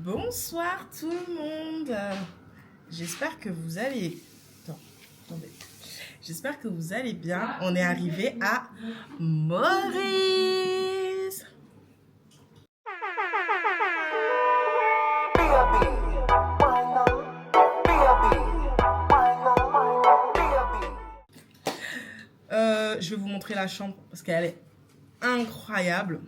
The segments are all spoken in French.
Bonsoir tout le monde. J'espère que vous allez... Attendez. J'espère que vous allez bien. On est arrivé à Maurice. Je vais vous montrer la chambre parce qu'elle est incroyable.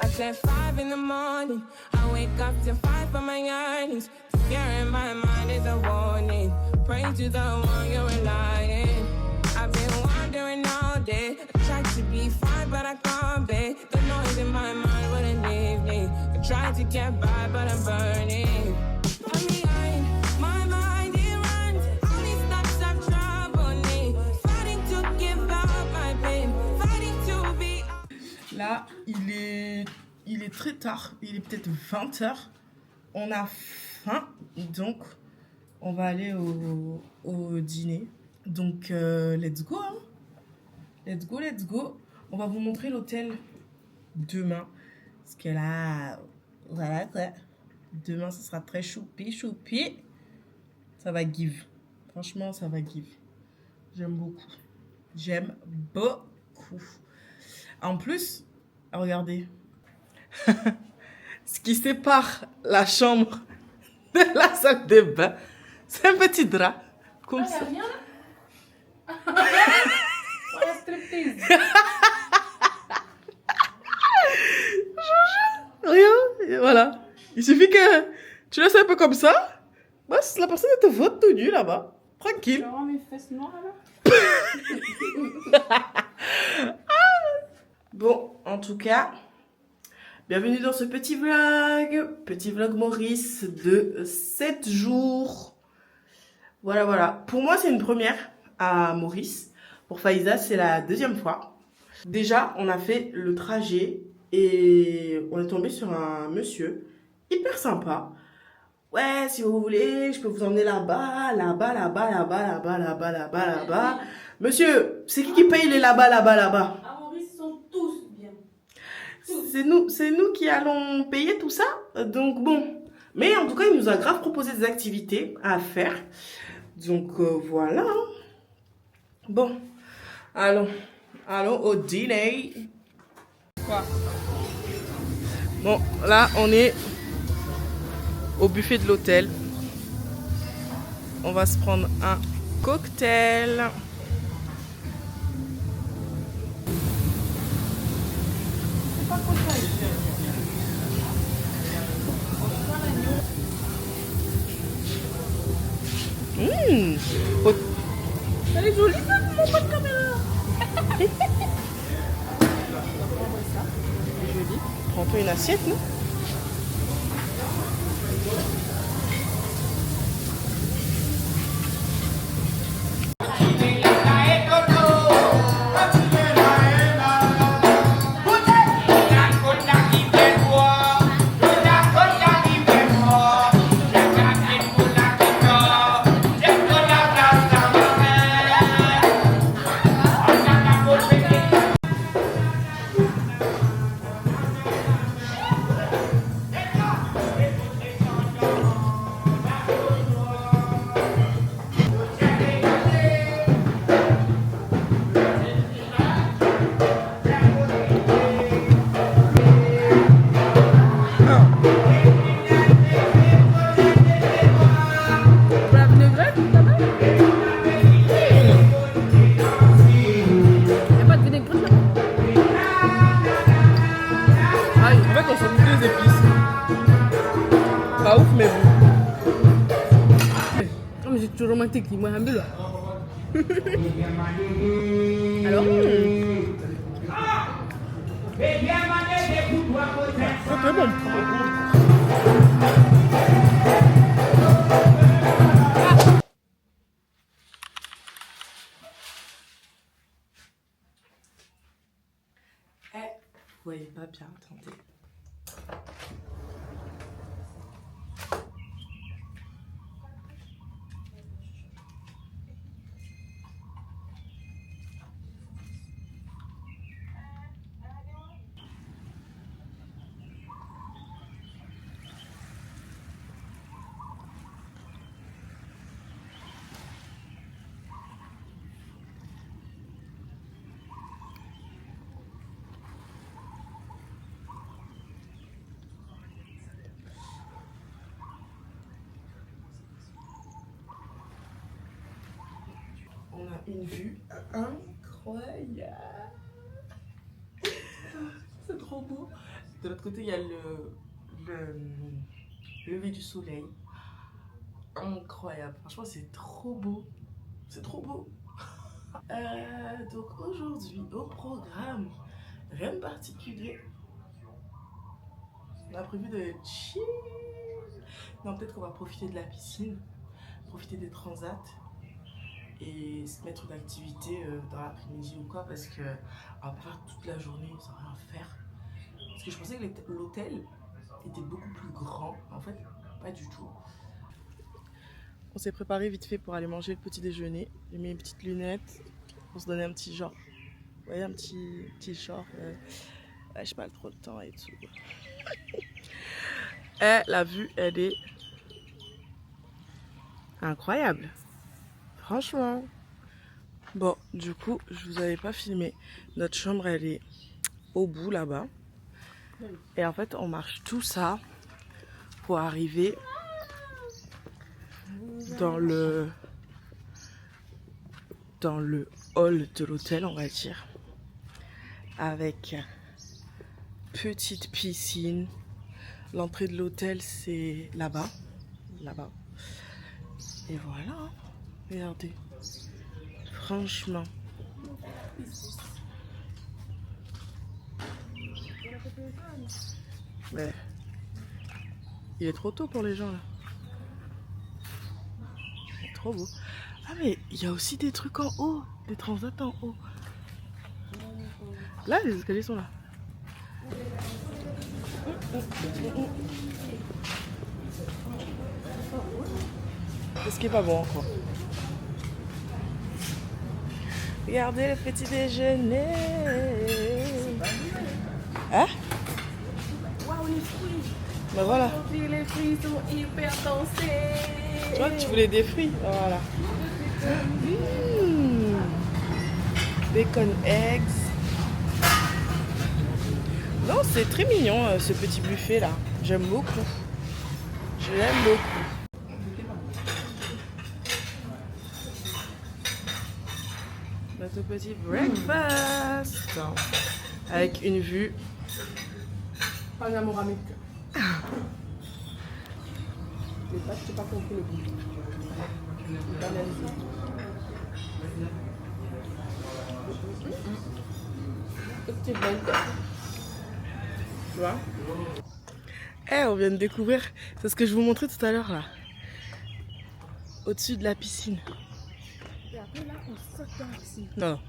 At 5 in the morning, I wake up to fight for my earnings. Fear in my mind is a warning. Pray to the one you're relying. I've been wandering all day. I tried to be fine, but I can't be. The noise in my mind wouldn't leave me. I tried to get by, but I'm burning. I'm behind, my mind it runs. Only stops have troubled me. Fighting to give up my pain. Fighting to be. Là, il est très tard, il est peut-être 20h. On a faim, donc on va aller au dîner. Donc, let's go, hein. Let's go, let's go. On va vous montrer l'hôtel demain. Parce que là, voilà quoi. Demain, ce sera très choupi, choupi. Ça va give. Franchement, ça va give. J'aime beaucoup. J'aime beaucoup. En plus, regardez. Ce qui sépare la chambre de la salle de bain, c'est un petit drap. Comme ça. Rien là. Ouais, striptease. Rien. Et voilà. Il suffit que tu laisses un peu comme ça. Bah, la personne te vote tout nu là-bas. Tranquille. Tu vas voir mes fesses noires là. Bon, en tout cas, bienvenue dans ce petit vlog. Petit vlog Maurice de 7 jours. Voilà, voilà. Pour moi, c'est une première à Maurice. Pour Faiza, c'est la deuxième fois. Déjà, on a fait le trajet et on est tombé sur un monsieur hyper sympa. Ouais, si vous voulez, je peux vous emmener là-bas, là-bas, là-bas, là-bas, là-bas, là-bas, là-bas, là-bas. Monsieur, c'est qui paye les là-bas, là-bas, là-bas? À Maurice, ils sont tous bien. C'est nous qui allons payer tout ça. Donc bon. Mais en tout cas, il nous a grave proposé des activités à faire. Donc voilà. Bon. Allons au dîner. Quoi? Bon, là, on est au buffet de l'hôtel. On va se prendre un cocktail. Elle est jolie ça, mon pote de caméra. Joli. Prends-toi une assiette, non? Pas ouf, mais bon. Non, mais c'est toujours romantique, moi, alhamdoulilah. Alors C'est très bon. Vous voyez pas bien, attendez. une vue incroyable. C'est trop beau. De l'autre côté, il y a le lever du soleil. Incroyable. Franchement, c'est trop beau. C'est trop beau. Donc aujourd'hui, au programme, rien de particulier. On a prévu de chill. Non, peut-être qu'on va profiter de la piscine, profiter des transats et se mettre une activité dans l'après-midi ou quoi, parce que on va pas faire toute la journée sans rien faire. Parce que je pensais que l'hôtel était beaucoup plus grand, en fait, pas du tout. On s'est préparé vite fait pour aller manger le petit déjeuner. J'ai mis une petite lunette pour se donner un petit genre. Vous voyez, un petit genre. J'ai pas trop le temps et tout. Et la vue, elle est incroyable. Franchement. Bon, du coup, je vous avais pas filmé. Notre chambre, elle est au bout là-bas. Et en fait, on marche tout ça pour arriver dans le hall de l'hôtel, on va dire, avec petite piscine. L'entrée de l'hôtel, c'est là-bas, et voilà, regardez, franchement. Mais il est trop tôt pour les gens là. C'est trop beau. Ah mais il y a aussi des trucs en haut, des transats en haut. Là les escaliers sont là. C'est ce qui est pas bon encore. Regardez le petit déjeuner. Hein? Waouh, les fruits. Bah voilà. Aujourd'hui, les fruits sont hyper dansés. Toi, tu voulais des fruits? Voilà. Bacon eggs. Non, c'est très mignon ce petit buffet là. J'aime beaucoup. Je l'aime beaucoup. Notre petit breakfast. Avec une vue. Panoramique. Les pâtes, j'ai pas compris le goût. Petit blanc. Tu vois? On vient de découvrir. C'est ce que je vous montrais tout à l'heure là. Au-dessus de la piscine. Et après là, on saute dans la piscine. Non,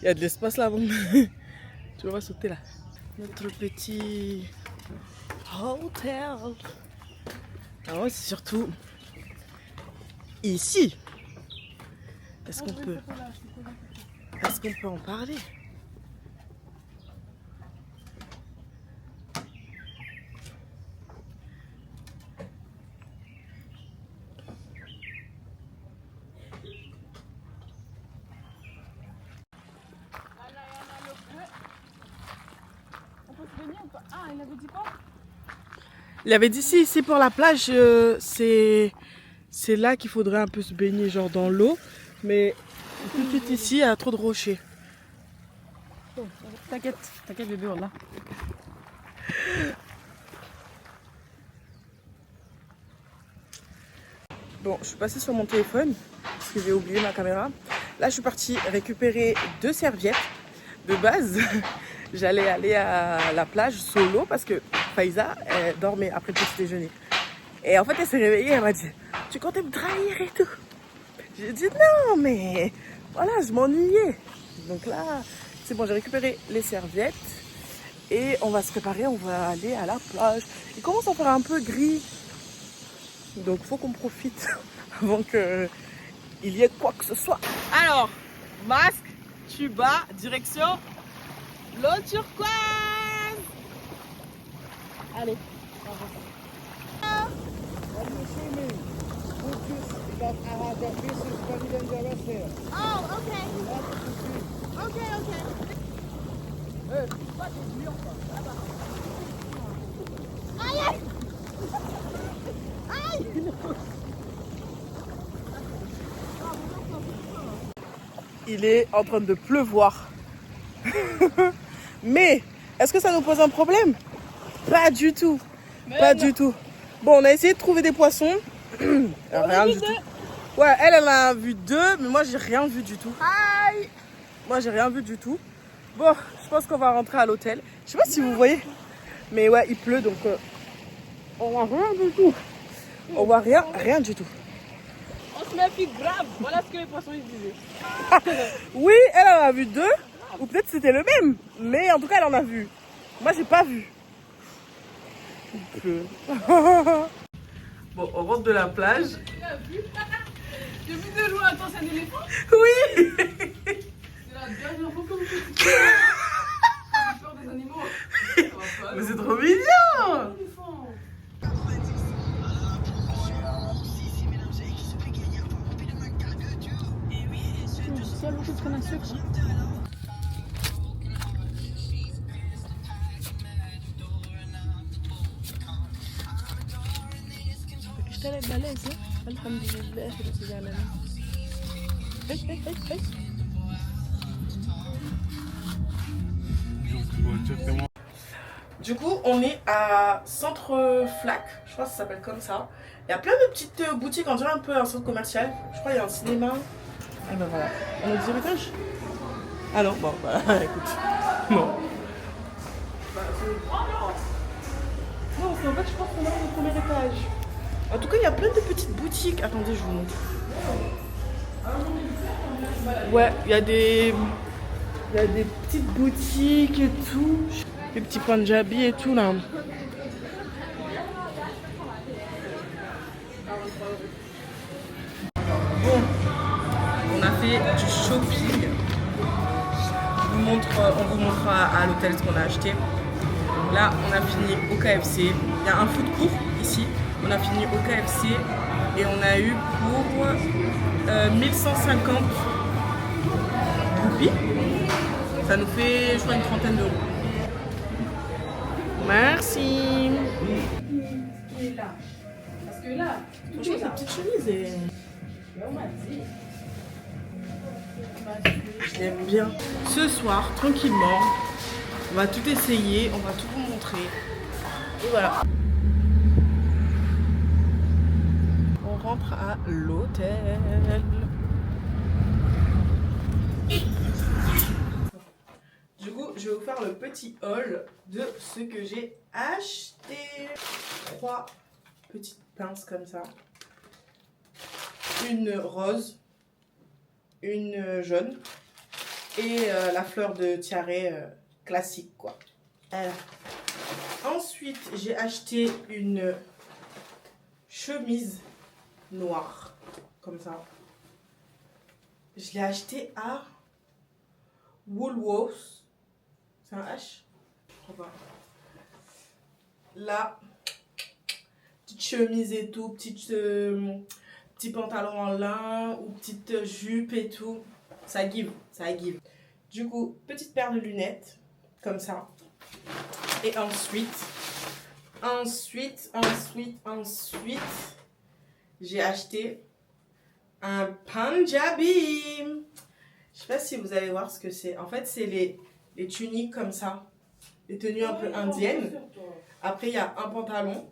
il y a de l'espace là avant. Tu vas sauter là. Notre petit hôtel. Alors c'est surtout ici. Est-ce qu'on peut en parler? Ah, il avait dit quoi? Il avait dit si, ici pour la plage, c'est là qu'il faudrait un peu se baigner, genre dans l'eau. Mais tout de suite ici, il y a trop de rochers. Oh, t'inquiète bébé, on l'a. Bon, je suis passée sur mon téléphone parce que j'ai oublié ma caméra. Là, je suis partie récupérer 2 serviettes de base. J'allais aller à la plage solo parce que Faiza, elle dormait après le petit déjeuner. Et en fait, elle s'est réveillée, elle m'a dit « Tu comptais me trahir et tout ?» J'ai dit « Non, mais voilà, je m'ennuyais. » Donc là, c'est bon, j'ai récupéré les serviettes et on va se préparer, on va aller à la plage. Il commence à faire un peu gris. Donc faut qu'on profite avant qu'il y ait quoi que ce soit. Alors, masque, tuba, direction l'eau turquoise. Allez. Oh, okay. Okay, okay. Aïe, aïe. Aïe. il est en train de pleuvoir. Mais, est-ce que ça nous pose un problème? Pas du tout. Pas du tout. Bon, on a essayé de trouver des poissons. Rien du tout. Ouais, elle en a vu 2, mais moi, j'ai rien vu du tout. Aïe! Moi, j'ai rien vu du tout. Bon, je pense qu'on va rentrer à l'hôtel. Je sais pas si vous voyez. Mais ouais, il pleut, donc on voit rien du tout. On voit rien du tout. On se méfie grave. Voilà ce que les poissons ils disaient. Oui, elle en a vu 2. Ou peut-être c'était le même. Mais en tout cas, elle en a vu. Moi, j'ai pas vu. Il pleut. Bon, on rentre de la plage. J'ai vu de loin, attends, c'est un éléphant. Oui. C'est la dernière fois que vous faites. J'ai peur des animaux. Mais c'est trop mignon. Il y a beaucoup de canne à sucre. اشتريت بلاش الحمد لله رب العالمين. Du coup, on est à Centre Flac, je crois que ça s'appelle comme ça. Il y a plein de petites boutiques, on dirait un peu un centre commercial. Je crois qu'il y a un cinéma. Et ben voilà. On est au 10e étage? Ah non, bon, bah écoute. Non. Non, parce qu'en fait, je pense qu'on est au premier étage. En tout cas, il y a plein de petites boutiques. Attendez, je vous montre. Ouais, il y a des petites boutiques et tout. Des petits Punjabi et tout là. Bon, on a fait du shopping. On vous montre à l'hôtel ce qu'on a acheté. Là, on a fini au KFC. Il y a un food court ici. On a fini au KFC et on a eu pour 1150 roupies. Ça nous fait, je crois, une trentaine d'euros. Merci. Parce que là, Franchement, cette petite chemise est... Je l'aime bien. Ce soir, tranquillement, on va tout essayer, on va tout vous montrer. Et voilà. On rentre à l'hôtel. Du coup, je vais vous faire le petit haul de ce que j'ai acheté. 3 petites pinces comme ça. Une rose, une jaune et la fleur de tiare classique quoi. Ensuite, j'ai acheté une chemise noire comme ça. Je l'ai acheté à Woolworths. C'est un H? Je crois pas. Là, petite chemise et tout, petit pantalon en lin ou petite jupe et tout. Ça give, ça give. Du coup, petite paire de lunettes, comme ça. Et ensuite, j'ai acheté un Punjabi. Je sais pas si vous allez voir ce que c'est. En fait, c'est les tuniques comme ça. Les tenues un peu indiennes. Après, il y a un pantalon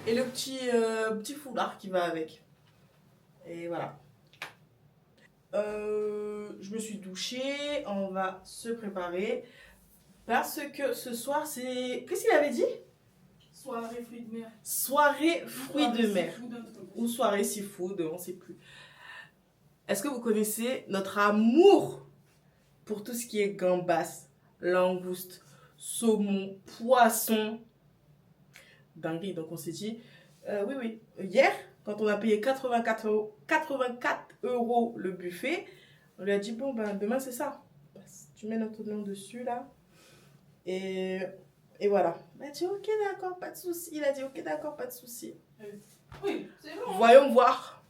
et le petit foulard qui va avec. Et voilà. Je me suis douchée. On va se préparer. Parce que ce soir, c'est... Qu'est-ce qu'il avait dit? soirée fruits de mer. Soirée fruits de mer. Ou soirée seafood, on ne sait plus. Est-ce que vous connaissez notre amour pour tout ce qui est gambas, langouste, saumon, poisson? Dinguerie, donc on s'est dit... oui. Hier, quand on a payé 84 € le buffet, on lui a dit, bon, ben, demain c'est ça. Tu mets notre nom dessus, là. Et voilà. Il a dit, ok, d'accord, pas de souci. Il a dit, ok, d'accord, pas de souci. Oui, c'est bon. Voyons voir.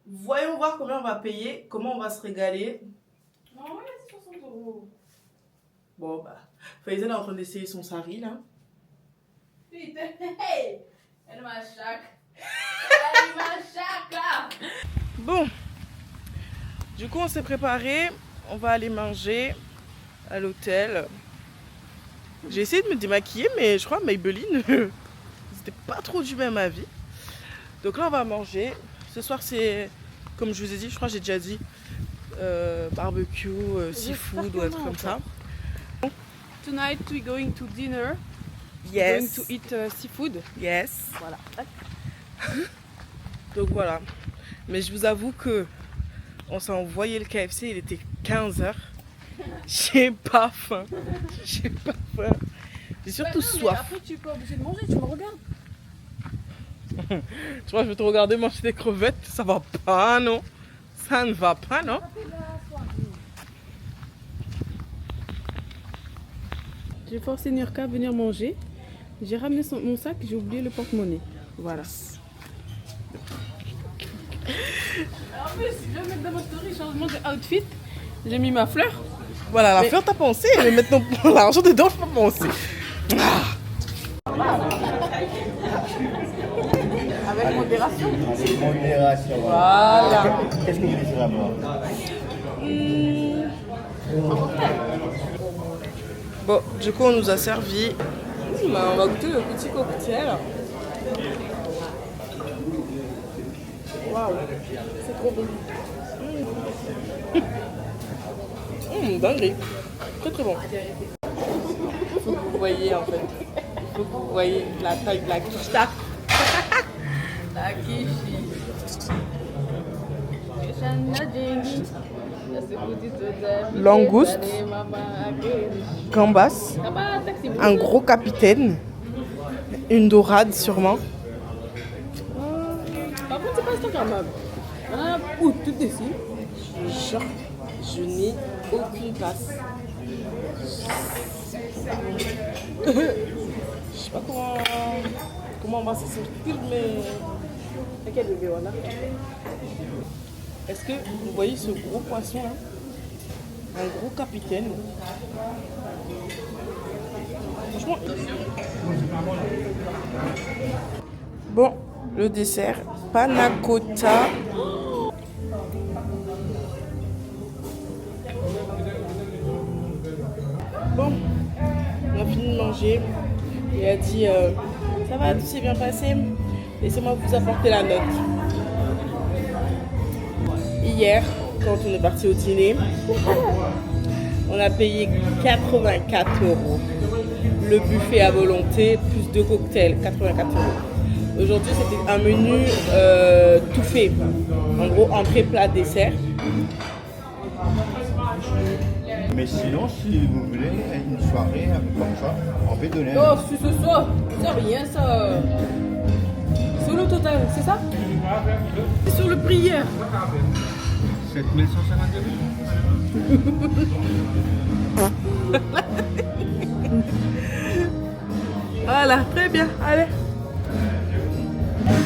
Voyons voir combien on va payer, comment on va se régaler. Non, ouais, c'est 60 €. Bon, bah, Faisal est en train d'essayer son sari, là. Putain, hey! Elle m'a chaque. Elle m'a chaque, là! Bon, du coup, on s'est préparé. on va aller manger à l'hôtel. J'ai essayé de me démaquiller, mais je crois Maybelline, c'était pas trop du même avis. Donc là, on va manger. Ce soir, c'est, comme je vous ai dit, je crois que j'ai déjà dit, barbecue, seafood ou un truc comme ça. Tonight we're going to dinner. Yes. Going to eat seafood. Yes. Voilà. Donc voilà. Mais je vous avoue que on s'est envoyé le KFC, il était 15h. J'ai pas faim. J'ai pas faim. J'ai surtout soif. Après, tu es pas obligé de manger, tu me regardes. Tu vois, je vais te regarder manger des crevettes. Ça va pas, non? Ça ne va pas, non? J'ai forcé Nurka à venir manger. J'ai ramené mon sac, j'ai oublié le porte-monnaie. Voilà. En plus, je vais mettre dans ma story changement de outfit. J'ai mis ma fleur. Voilà, la fleur t'as pensé, mais maintenant pour l'argent dedans, je peux pas penser. Avec modération. Modération. Voilà. Qu'est-ce que vous désirez avoir? Bon, du coup, on nous a servi. On va goûter le petit cocktail. Waouh, c'est trop bon. Dinguerie. Très très bon. Faut que vous voyez en fait. Faut que vous voyez la taille de la quiche. La quiche. Langouste, gambas, un gros capitaine, une dorade sûrement. Par contre, c'est pas Instagrammable. Ah, ouh, tout dessus. Genre, je n'ai aucune place. Je sais pas comment on va se sortir, mais... T'inquiète, bébé, voilà. Est-ce que vous voyez ce gros poisson là? Un gros capitaine. Franchement. Bon, le dessert, panna cotta. Bon, on a fini de manger. Il a dit ça va, tout s'est bien passé. Laissez-moi vous apporter la note. Hier, quand on est parti au dîner, on a payé 84 €. Le buffet à volonté, plus 2 cocktails, 84 €. Aujourd'hui, c'était un menu tout fait. En gros, entrée, plat, dessert. Mais sinon, si vous voulez une soirée comme ça, on peut donner. Oh, si ce soir, c'est rien ça. C'est où le total, c'est ça? C'est sur le prix hier. 7150 Voilà, très bien, allez.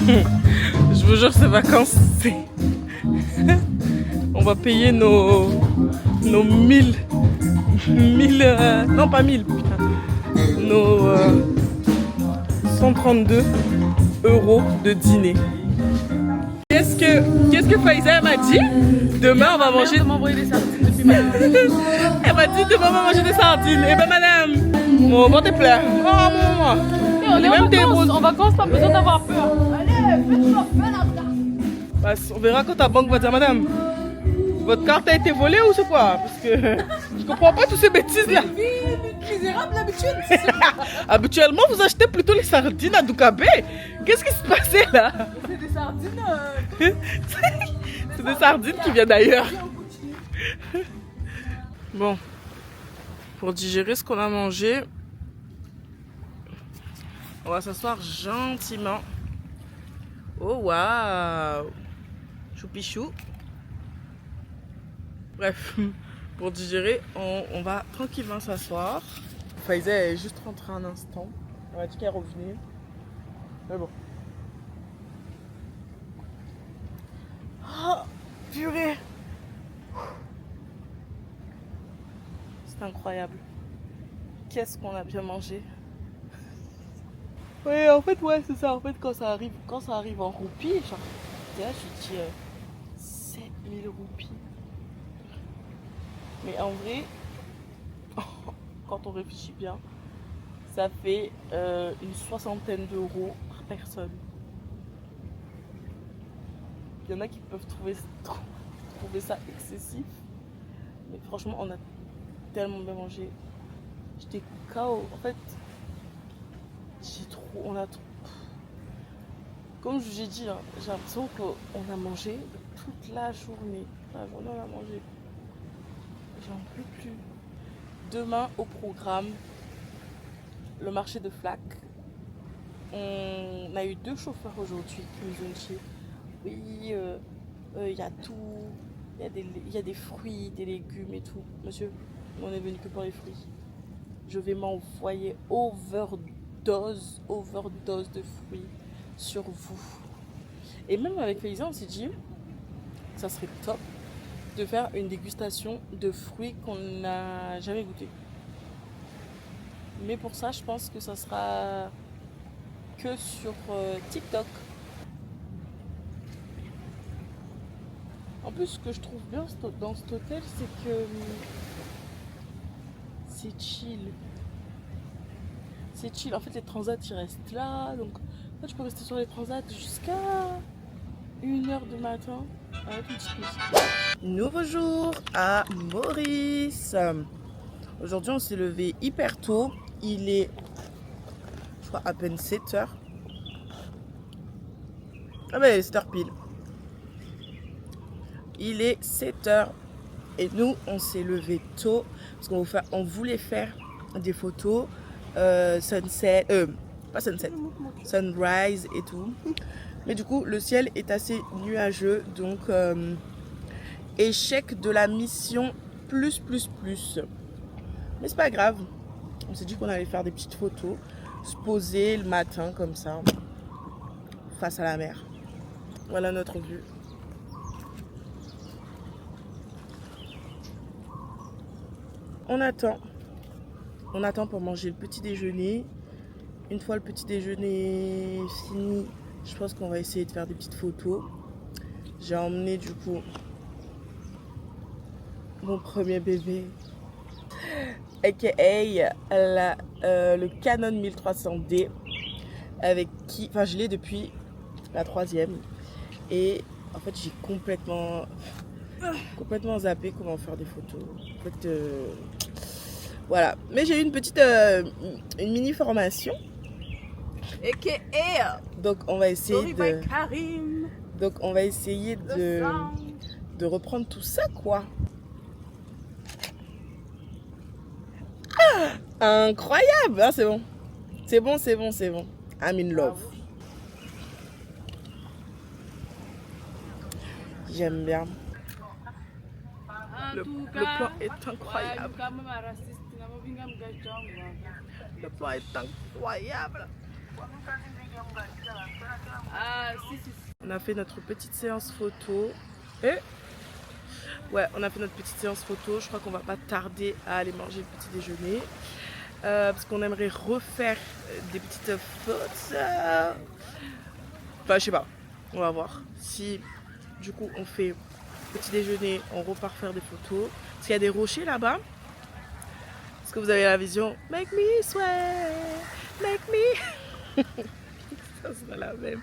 Je vous jure, ces vacances, c'est... On va payer nos 1000... non, pas 1000, putain. Nos 132 € de dîner. Qu'est-ce que Faiza m'a dit? Demain, on va manger... m'envoyer des sardines depuis maintenant. Elle m'a dit demain on va manger des sardines. Eh ben madame, mon ventre est plein. Oh moi. On est Même des roses. en vacances, pas besoin d'avoir peur. Bah, on verra quand ta banque va dire madame, votre carte a été volée ou c'est quoi? Parce que je comprends pas toutes ces bêtises là. Misérable d'habitude. Habituellement vous achetez plutôt les sardines à Doucabé. Qu'est-ce qui se passait là? C'est des sardines. C'est des sardines qui viennent d'ailleurs. Bon, pour digérer ce qu'on a mangé, on va s'asseoir gentiment. Oh waouh, choupichou. Bref, pour digérer, on va tranquillement s'asseoir. Faiza est juste rentrée un instant. Elle m'a dit qu'elle revenait. Mais bon. Oh, purée. C'est incroyable. Qu'est-ce qu'on a bien mangé. Oui, en fait, ouais, c'est ça. En fait, quand ça arrive en roupies, genre, là, je dis 7000 roupies. Mais en vrai, quand on réfléchit bien, ça fait une 60aine d'euros par personne. Il y en a qui peuvent trouver ça excessif. Mais franchement, on a tellement bien mangé. J'étais KO. En fait, on a trop. Comme je vous ai dit, hein, j'ai l'impression qu'on a mangé toute la journée. La journée, on a mangé. J'en peux plus. Demain, au programme, le marché de Flac. On a eu 2 chauffeurs aujourd'hui qui nous ont dit oui, il y a tout, il y a des fruits, des légumes et tout. Monsieur, on est venu que pour les fruits. Je vais m'envoyer overdose de fruits sur vous. Et même avec Félisa, on s'est dit ça serait top de faire une dégustation de fruits qu'on n'a jamais goûté. Mais pour ça, je pense que ça sera que sur TikTok. En plus, ce que je trouve bien dans cet hôtel, c'est que c'est chill. C'est chill. En fait, les transats, ils restent là. Donc, en fait, je peux rester sur les transats jusqu'à 1h du matin avec une petite musique. Nouveau jour à Maurice. Aujourd'hui, on s'est levé hyper tôt. Il est, je crois, à peine 7h. Ah ben, 7h pile. Il est 7h. Et nous, on s'est levé tôt. Parce qu'on voulait faire des photos. Sunset. Pas sunset. Sunrise et tout. Mais du coup, le ciel est assez nuageux. Donc, échec de la mission plus. Mais c'est pas grave. On s'est dit qu'on allait faire des petites photos. Se poser le matin comme ça. Face à la mer. Voilà notre vue. On attend pour manger le petit déjeuner. Une fois le petit déjeuner fini, je pense qu'on va essayer de faire des petites photos. J'ai emmené du coup mon premier bébé, aka le Canon 1300D, avec qui, enfin je l'ai depuis la 3e. Et en fait j'ai complètement zappé comment faire des photos. En fait, voilà. Mais j'ai eu une petite une mini formation. AKA Donc on va essayer Karim. Donc on va essayer de reprendre tout ça quoi. Ah, incroyable, hein, c'est bon. C'est bon. I'm in love. J'aime bien. Le plan est incroyable. Le plan est incroyable. On a fait notre petite séance photo. On a fait notre petite séance photo. Je crois qu'on va pas tarder à aller manger le petit déjeuner. Parce qu'on aimerait refaire des petites photos. Enfin, je sais pas. On va voir. Si du coup on fait petit déjeuner, on repart faire des photos. Parce qu'il y a des rochers là-bas. Est-ce que vous avez la vision? Make me sweat, make me. Ça sera la même.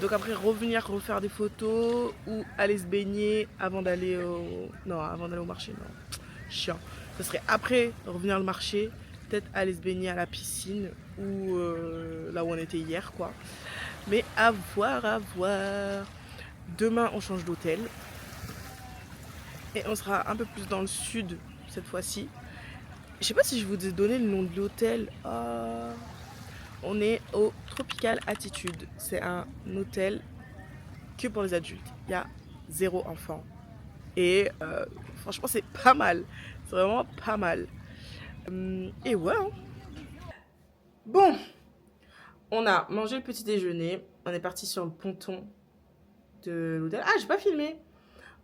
Donc après revenir refaire des photos ou aller se baigner avant d'aller au marché. Non, chiant. Ce serait après revenir le marché, peut-être aller se baigner à la piscine ou là où on était hier quoi. Mais à voir. Demain on change d'hôtel et on sera un peu plus dans le sud cette fois-ci. Je sais pas si je vous ai donné le nom de l'hôtel. On est au Tropical Attitude. C'est un hôtel que pour les adultes. Il y a 0 enfant. Et franchement c'est pas mal. C'est vraiment pas mal. Et ouais. Bon. On a mangé le petit déjeuner. On est parti sur le ponton de l'hôtel. Ah, j'ai pas filmé.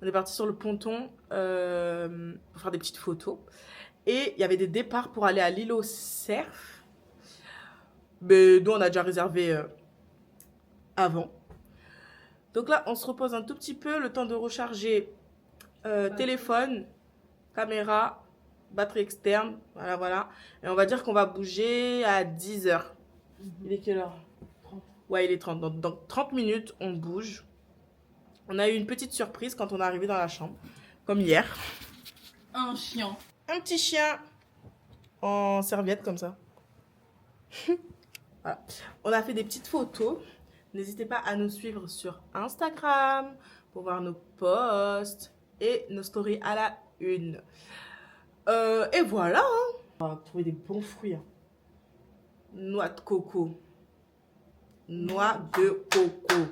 On est parti sur le ponton pour faire des petites photos. Et il y avait des départs pour aller à l'île au Cerf. Mais nous, on a déjà réservé avant. Donc là, on se repose un tout petit peu, le temps de recharger téléphone caméra, batterie externe, voilà. Et on va dire qu'on va bouger à 10h. Il est quelle heure? 30. Ouais, il est 30. Donc, dans 30 minutes, on bouge. On a eu une petite surprise quand on est arrivé dans la chambre, comme hier. Un chien. Un petit chien en serviette comme ça. Voilà. On a fait des petites photos. N'hésitez pas à nous suivre sur Instagram pour voir nos posts et nos stories à la une. Et voilà. Hein. On va trouver des bons fruits. Hein. Noix de coco. Noix de coco.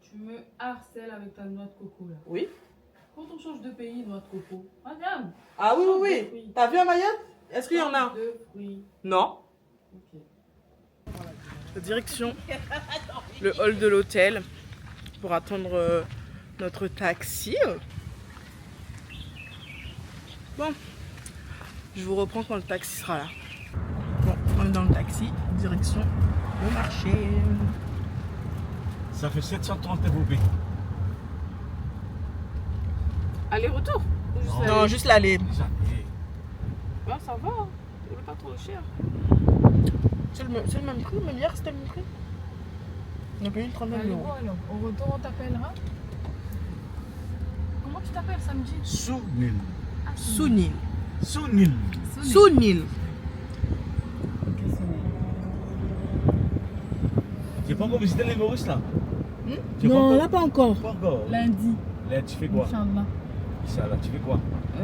Tu me harcèles avec ta noix de coco là. Oui. Quand on change de pays, noix de coco. Regarde. Ah oui. T'as vu à Mayotte? Est-ce qu'il y en a? De fruits. Non. Ok. Direction le hall de l'hôtel pour attendre notre taxi. Bon, je vous reprends quand le taxi sera là. Bon, on est dans le taxi, direction le marché. Ça fait 730 roupies. Aller-retour. Non, juste l'aller. Ah, ça va. Hein. Il est pas trop cher. C'est le même prix, même hier c'était le même prix. On a payé 39 Allez, €. bon, alors, au retour, on t'appellera. Comment tu t'appelles samedi? Sounil. Sounil. Sounil. Sounil. Tu n'as pas encore visité les Maurice là? Non, là pas encore. Pas encore. Lundi. Là, tu fais quoi? Inch'Allah. Inch'Allah, tu fais quoi?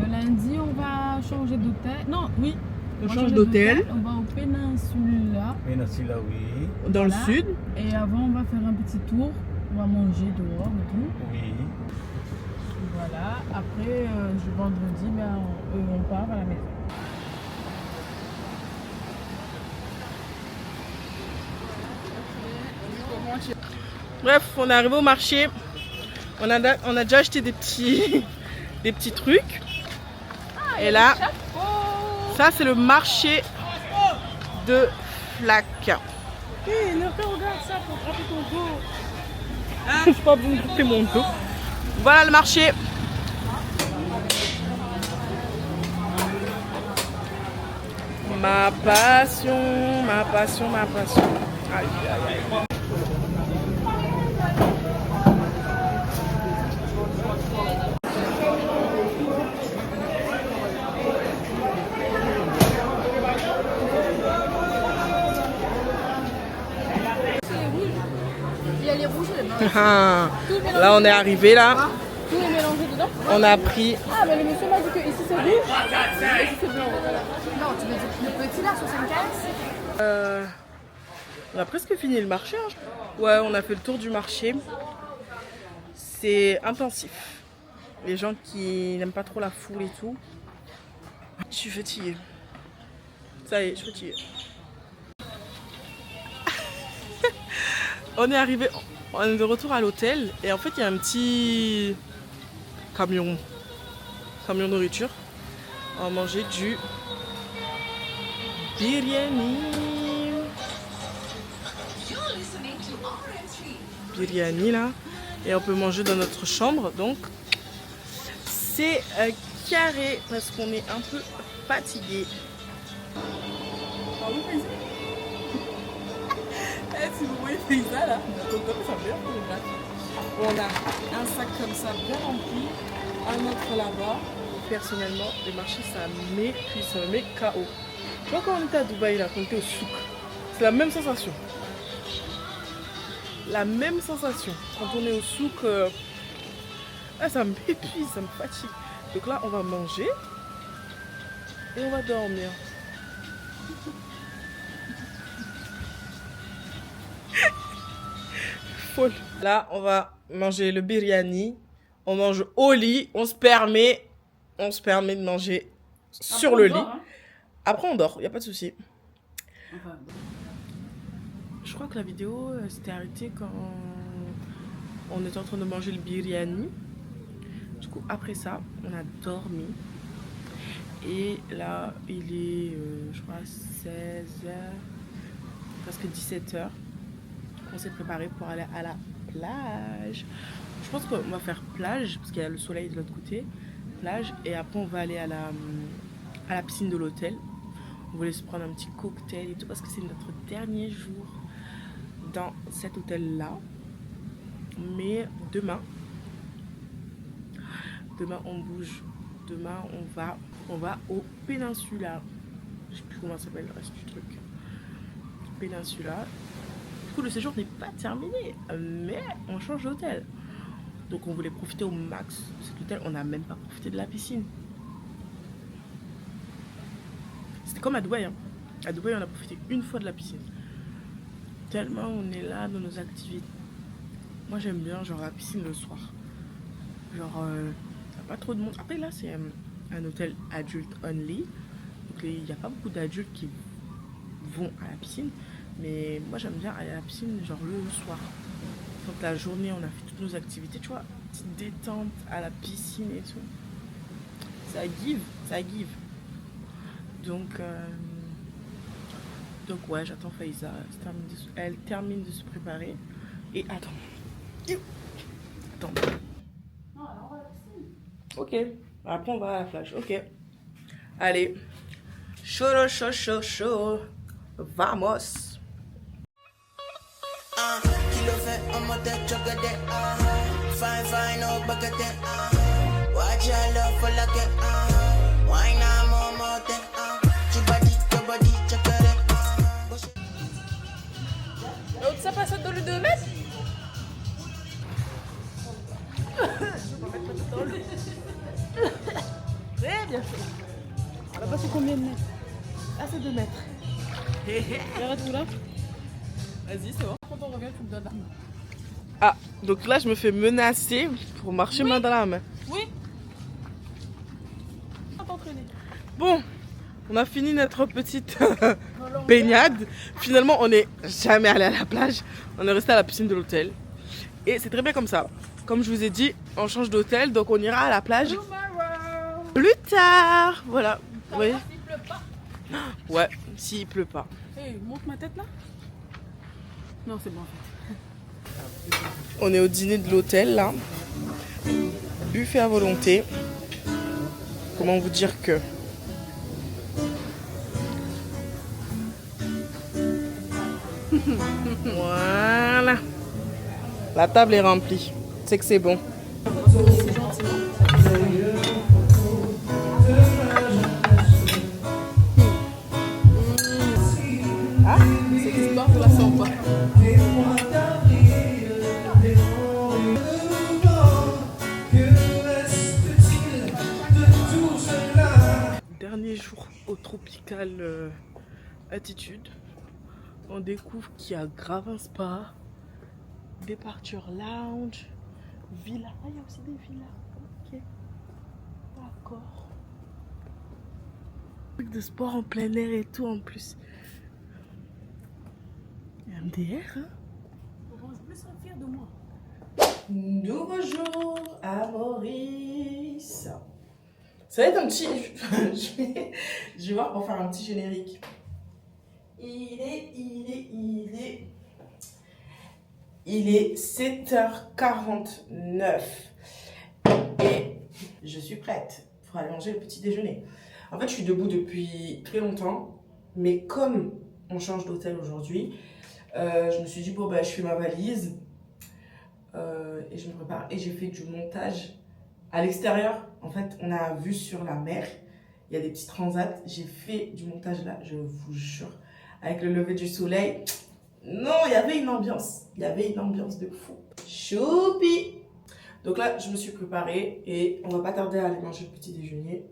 Lundi, on va changer d'hôtel. Non, oui. On change d'hôtel. On va au Péninsula. Péninsula, oui. Dans le Voilà. sud. Et avant, on va faire un petit tour. On va manger dehors et tout. Oui. Voilà. Après, vendredi, ben, on part à la maison. Bref, on est arrivé au marché. On a déjà acheté des petits, des petits trucs. Et là, ça c'est le marché de Flac. Hé, regarde ça pour frapper ton dos. Je sais pas vous couper mon dos. Voilà le marché. Ma passion, ma passion, ma passion. Aïe, aïe, aïe. Il y a les rouges et les blancs. Là on est arrivé là. Tout est mélangé dedans. On a pris. Ah, mais le monsieur m'a dit que ici c'est rouge et ici c'est blanc. Non, tu veux dire le petit là, 75. On a presque fini le marché. Hein. Ouais, on a fait le tour du marché. C'est intensif. Les gens qui n'aiment pas trop la foule et tout. Je suis fatiguée. Ça y est, je suis fatiguée. On est arrivé, on est de retour à l'hôtel et en fait il y a un petit camion nourriture. On va manger du biryani. Biryani là. Et on peut manger dans notre chambre donc c'est carré parce qu'on est un peu fatigué. Si vous voyez ça là, on a un sac comme ça bien rempli, un autre là-bas. Personnellement, les marchés ça m'épuise, ça me met KO. Tu vois quand on était à Dubaï là, quand on était au souk, c'est la même sensation. La même sensation. Quand on est au souk, ça m'épuise, ça me fatigue. Donc là, on va manger et on va dormir. Là, on va manger le biryani. On mange au lit. On se permet de manger sur le lit. Hein. Après, on dort. Il n'y a pas de souci. Je crois que la vidéo s'était arrêtée quand on était en train de manger le biryani. Du coup, après ça, on a dormi. Et là, il est, je crois, 16h, presque 17h. On s'est préparé pour aller à la plage. Je pense qu'on va faire plage parce qu'il y a le soleil de l'autre côté. plage et après on va aller à la piscine de l'hôtel. On voulait se prendre un petit cocktail et tout parce que c'est notre dernier jour dans cet hôtel là. Mais demain on bouge. Demain on va au Peninsula. Je sais plus comment ça s'appelle le reste du truc. Peninsula. Du coup le séjour n'est pas terminé, mais on change d'hôtel. Donc on voulait profiter au max de cet hôtel. On n'a même pas profité de la piscine. C'était comme à Dubaï. Hein. À Dubaï on a profité une fois de la piscine. Tellement on est là dans nos activités. Moi j'aime bien genre la piscine le soir. Genre y a pas trop de monde. Après là c'est un hôtel adulte only. Donc il n'y a pas beaucoup d'adultes qui vont à la piscine. Mais moi j'aime bien aller à la piscine genre le soir. Donc la journée on a fait toutes nos activités, tu vois, petite détente à la piscine et tout. Ça give. Donc ouais, j'attends Faiza. Elle termine de se préparer. Et attends. Non, alors on va à la piscine. Ok. Après on va à la plage. Ok. Allez. Chaud. Vamos. Kilo fait en mode chocolat, fine, no bucket, watch your love for like it, wine I'm on mountain, your body, chocolate. Donc ça passe dans le 2 mètres. Très bien fait. Là-bas c'est combien de mètres? Là c'est 2 mètres. Arrête où là? Vas-y, c'est bon. Quand on revient, tu me donnes la main. Ah, donc là je me fais menacer pour marcher main dans la main. Oui. On va t'entraîner. Bon, on a fini notre petite baignade. Finalement, on n'est jamais allé à la plage. On est resté à la piscine de l'hôtel. Et c'est très bien comme ça. Comme je vous ai dit, on change d'hôtel, donc on ira à la plage plus tard. Voilà. Oui. Il pleut pas. Ouais, s'il pleut pas. Hey, monte ma tête là. Non, c'est bon en fait. On est au dîner de l'hôtel là. Buffet à volonté. Comment vous dire que... Voilà. La table est remplie. C'est que c'est bon. Ah, cette histoire, je la sens pas. Dernier jour au Tropical Attitude. On découvre qu'il y a grave un spa, Departure Lounge, villa. Ah, il y a aussi des villas. Ok. D'accord. Truc de sport en plein air et tout en plus. MDR, hein? On va plus se fier de moi. Nouveau jour à Maurice. Ça va être un petit... je vais voir pour faire un petit générique. Il est 7h49 et je suis prête pour aller manger le petit déjeuner. En fait, je suis debout depuis très longtemps, mais comme on change d'hôtel aujourd'hui, je me suis dit, bon, bah, je fais ma valise et je me prépare. Et j'ai fait du montage à l'extérieur. En fait, on a vu sur la mer, il y a des petits transats. J'ai fait du montage là, je vous jure. Avec le lever du soleil, non, il y avait une ambiance. Il y avait une ambiance de fou. Choupi! Donc là, je me suis préparée et on va pas tarder à aller manger le petit déjeuner.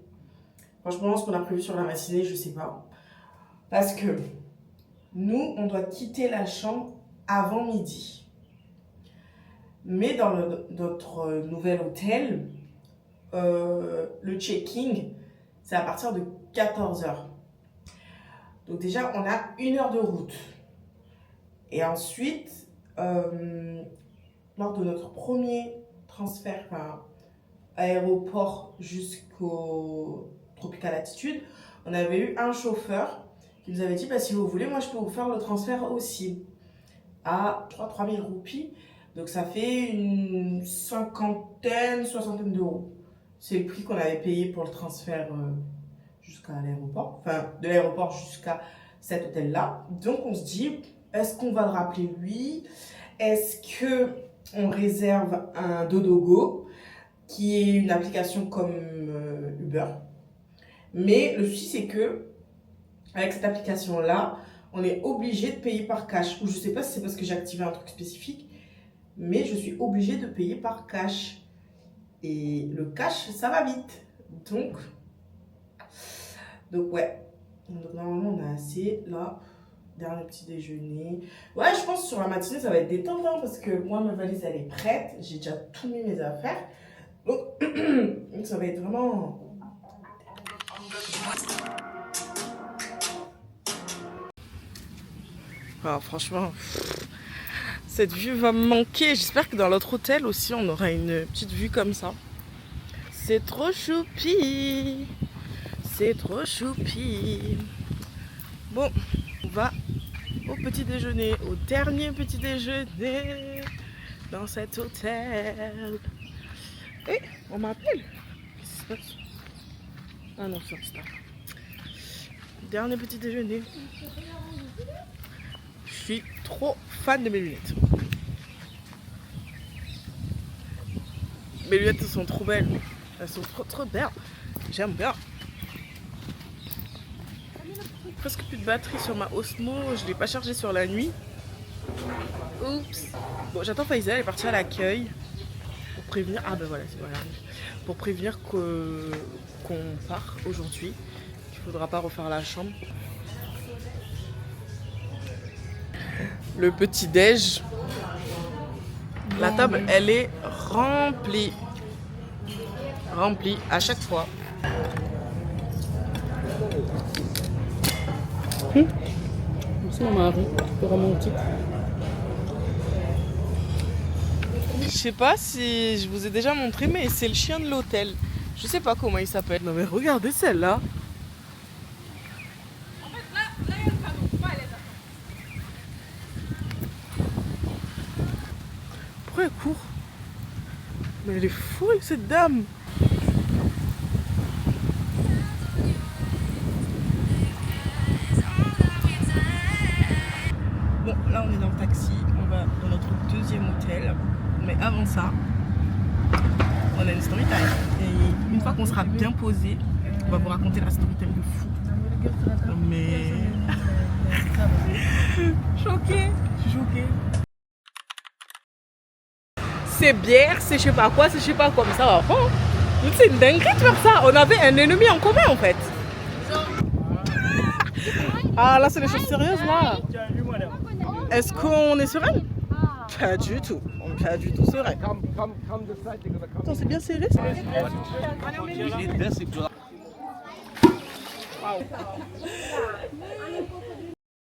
Franchement, ce qu'on a prévu sur la matinée, je sais pas. Parce que nous, on doit quitter la chambre avant midi. Mais dans notre nouvel hôtel, le check-in, c'est à partir de 14h. Donc déjà, on a 1 heure de route. Et ensuite, lors de notre premier transfert, aéroport jusqu'au Tropical Attitude, on avait eu un chauffeur qui nous avait dit, bah, si vous voulez, moi je peux vous faire le transfert aussi à 3 000 roupies. Donc ça fait une soixantaine d'euros. C'est le prix qu'on avait payé pour le transfert jusqu'à l'aéroport. Enfin, de l'aéroport jusqu'à cet hôtel-là. Donc, on se dit, est-ce qu'on va le rappeler lui? Est-ce qu'on réserve un Dodogo, qui est une application comme Uber? Mais le souci, c'est que avec cette application-là, on est obligé de payer par cash. Ou je sais pas si c'est parce que j'ai activé un truc spécifique, mais je suis obligée de payer par cash. Et le cash, ça va vite. Donc ouais. Donc normalement, on a assez. Là, dernier petit déjeuner. Ouais, je pense que sur la matinée, ça va être détente, hein, parce que moi, ma valise, elle est prête. J'ai déjà tout mis mes affaires. Donc, ça va être vraiment... Alors, franchement, cette vue va me manquer. J'espère que dans l'autre hôtel aussi, on aura une petite vue comme ça. C'est trop choupi. C'est trop choupi. Bon, on va au petit déjeuner, au dernier petit déjeuner dans cet hôtel. Et on m'appelle. Qu'est-ce qui se passe? Ah non, c'est Insta. Dernier petit déjeuner. Je suis trop fan de mes lunettes. Mes lunettes, elles sont trop belles. Elles sont trop belles. J'aime bien. Presque plus de batterie sur ma Osmo. Je ne l'ai pas chargée sur la nuit. Oups. Bon, j'attends Faïza, elle est partie à l'accueil. Pour prévenir. Ah ben voilà, c'est voilà. Pour prévenir qu'on part aujourd'hui. Il ne faudra pas refaire la chambre. Le petit déj. La table, elle est remplie. Remplie à chaque fois. C'est mon mari, c'est romantique. Je sais pas si je vous ai déjà montré, mais c'est le chien de l'hôtel. Je sais pas comment il s'appelle. Non mais regardez celle-là. Pourquoi elle court? Mais elle est folle cette dame. Bon, là on est dans le taxi, on va dans notre deuxième hôtel. Mais avant ça, on a une story time. Et une fois qu'on sera bien posé, on va vous raconter la story time de fou. Mais... choquée, je suis choquée. C'est bière, c'est je sais pas quoi, c'est je sais pas quoi, mais ça va pas. C'est une dinguerie de faire ça. On avait un ennemi en commun en fait. Ah là c'est des choses sérieuses là. Est-ce qu'on est serein? Pas du tout. Pas du tout serein. Attends, c'est bien serré ça.